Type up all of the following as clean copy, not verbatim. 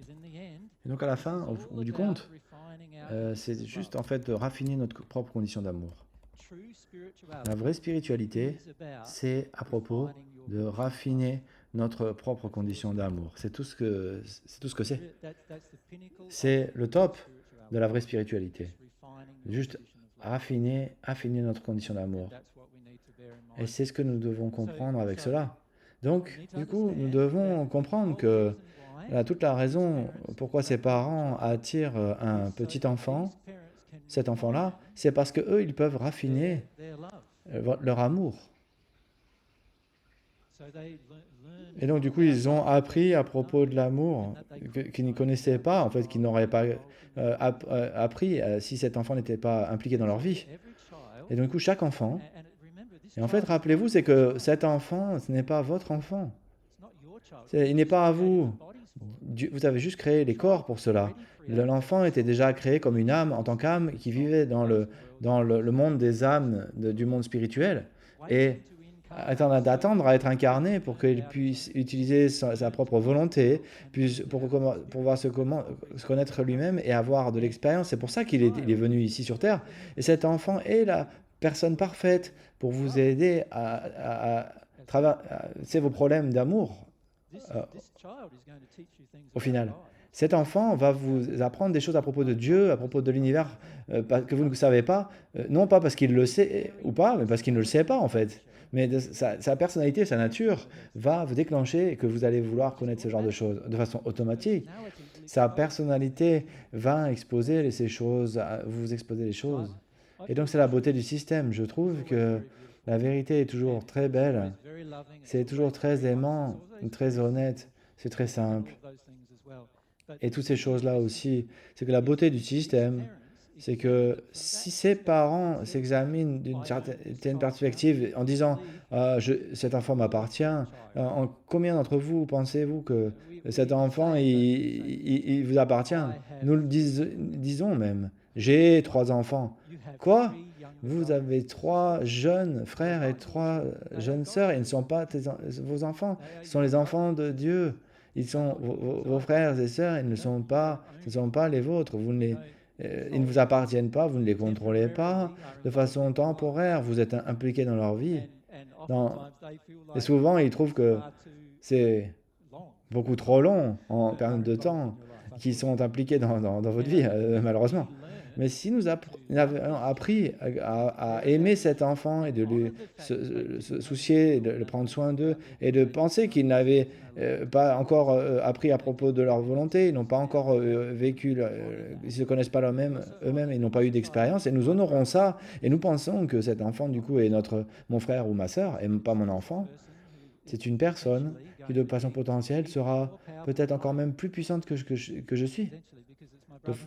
Et donc à la fin, au bout du compte, c'est juste en fait de raffiner notre propre condition d'amour. La vraie spiritualité, c'est à propos de raffiner notre propre condition d'amour. C'est tout ce que c'est. C'est le top de la vraie spiritualité. Juste affiner notre condition d'amour. Et c'est ce que nous devons comprendre avec cela. Donc, du coup, nous devons comprendre que toute la raison pourquoi ces parents attirent un petit enfant, cet enfant-là, c'est parce que eux, ils peuvent raffiner leur amour. Et donc, du coup, ils ont appris à propos de l'amour qu'ils ne connaissaient pas, en fait, qu'ils n'auraient pas appris si cet enfant n'était pas impliqué dans leur vie. Et donc, du coup, chaque enfant, et en fait, rappelez-vous, c'est que cet enfant, ce n'est pas votre enfant. Il n'est pas à vous. Vous avez juste créé les corps pour cela. L'enfant était déjà créé comme une âme, en tant qu'âme, qui vivait dans le monde des âmes, du monde spirituel. Et d'attendre à être incarné pour qu'il puisse utiliser sa propre volonté, pour pouvoir se connaître lui-même et avoir de l'expérience. C'est pour ça il est venu ici sur Terre. Et cet enfant est la personne parfaite pour vous aider à traverser vos problèmes d'amour au final. Cet enfant va vous apprendre des choses à propos de Dieu, à propos de l'univers que vous ne savez pas, non pas parce qu'il le sait ou pas, mais parce qu'il ne le sait pas en fait. Mais sa personnalité, sa nature va vous déclencher et que vous allez vouloir connaître ce genre de choses de façon automatique. Sa personnalité va exposer ces choses, vous exposer les choses. Et donc c'est la beauté du système. Je trouve que la vérité est toujours très belle, c'est toujours très aimant, très honnête, c'est très simple. Et toutes ces choses-là aussi, c'est que la beauté du système, c'est que si ces parents s'examinent d'une certaine perspective en disant cet enfant m'appartient, combien d'entre vous pensez-vous que cet enfant il vous appartient? Nous le disons même. J'ai 3 enfants. Quoi? Vous avez 3 jeunes frères et 3 jeunes sœurs, ils ne sont pas vos enfants, ce sont les enfants de Dieu. Ils sont vos frères et sœurs, ce ne sont pas les vôtres. Ils ne vous appartiennent pas, vous ne les contrôlez pas. De façon temporaire, vous êtes impliqué dans leur vie. Et souvent, ils trouvent que c'est beaucoup trop long en période de temps qui sont impliqués dans votre vie, malheureusement. Mais si nous avons appris à aimer cet enfant et de lui se soucier, de prendre soin d'eux et de penser qu'ils n'avaient pas encore appris à propos de leur volonté, ils n'ont pas encore vécu, ils ne se connaissent pas eux-mêmes, ils n'ont pas eu d'expérience, et nous honorons ça, et nous pensons que cet enfant, du coup, est mon frère ou ma sœur, et pas mon enfant. C'est une personne qui, de façon potentielle, sera peut-être encore même plus puissante que je suis.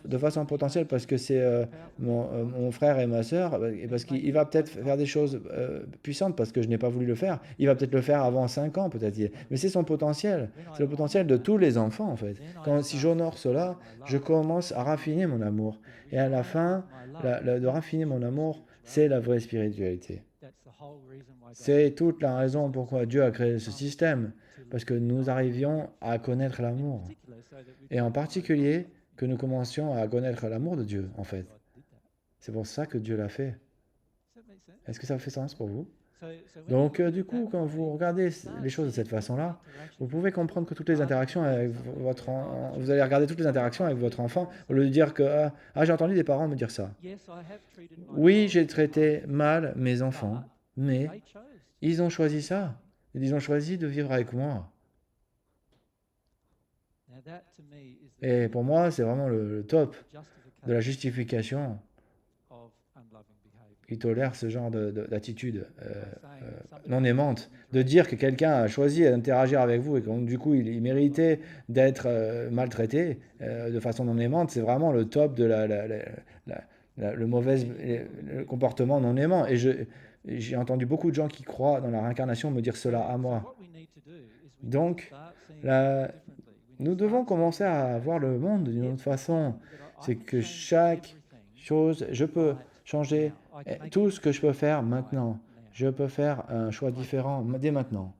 De façon potentielle, parce que c'est mon frère et ma sœur, et parce qu'il va peut-être faire des choses puissantes, parce que je n'ai pas voulu le faire. Il va peut-être le faire avant 5 ans, peut-être. Mais c'est son potentiel. C'est le potentiel de tous les enfants, en fait. Si j'honore cela, je commence à raffiner mon amour. Et à la fin, de raffiner mon amour, c'est la vraie spiritualité. C'est toute la raison pourquoi Dieu a créé ce système, parce que nous arrivions à connaître l'amour. Et en particulier, que nous commencions à connaître l'amour de Dieu, en fait. C'est pour ça que Dieu l'a fait. Est-ce que ça fait sens pour vous? Donc, du coup, quand vous regardez les choses de cette façon-là, vous pouvez comprendre que toutes les interactions avec vous allez regarder toutes les interactions avec votre enfant au lieu de dire que j'ai entendu des parents me dire ça. Oui, j'ai traité mal mes enfants, mais ils ont choisi ça. Ils ont choisi de vivre avec moi. Et pour moi, c'est vraiment le top de la justification qui tolère ce genre d'attitude non aimante. De dire que quelqu'un a choisi d'interagir avec vous et que donc, du coup il méritait d'être maltraité de façon non aimante, c'est vraiment le top de le comportement non aimant. Et j'ai entendu beaucoup de gens qui croient dans la réincarnation me dire cela à moi. Donc, nous devons commencer à voir le monde d'une autre façon. C'est que chaque chose, je peux changer tout ce que je peux faire maintenant. Je peux faire un choix différent dès maintenant.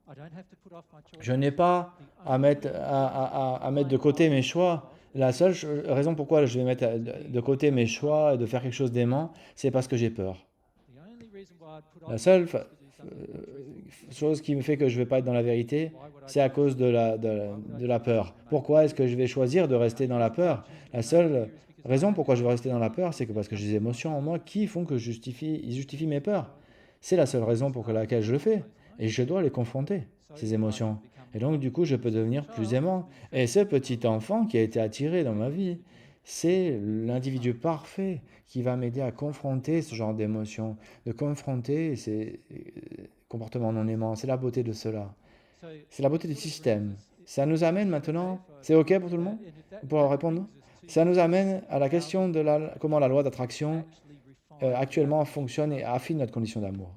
Je n'ai pas à mettre de côté mes choix La seule raison pourquoi je vais mettre de côté mes choix et de faire quelque chose d'aimant, c'est parce que j'ai peur. La seule chose qui me fait que je ne vais pas être dans la vérité, c'est à cause de la peur. Pourquoi est-ce que je vais choisir de rester dans la peur? La seule raison pourquoi je veux rester dans la peur, c'est que parce que j'ai des émotions en moi qui font que ils justifient mes peurs. C'est la seule raison pour laquelle je le fais. Et je dois les confronter, ces émotions. Et donc, du coup, je peux devenir plus aimant. Et ce petit enfant qui a été attiré dans ma vie, c'est l'individu parfait qui va m'aider à confronter ce genre d'émotions, de confronter ces comportements non aimants. C'est la beauté de cela. C'est la beauté du système. Ça nous amène maintenant, c'est OK pour tout le monde? Pour répondre? Ça nous amène à la question de comment la loi d'attraction actuellement fonctionne et affine notre condition d'amour.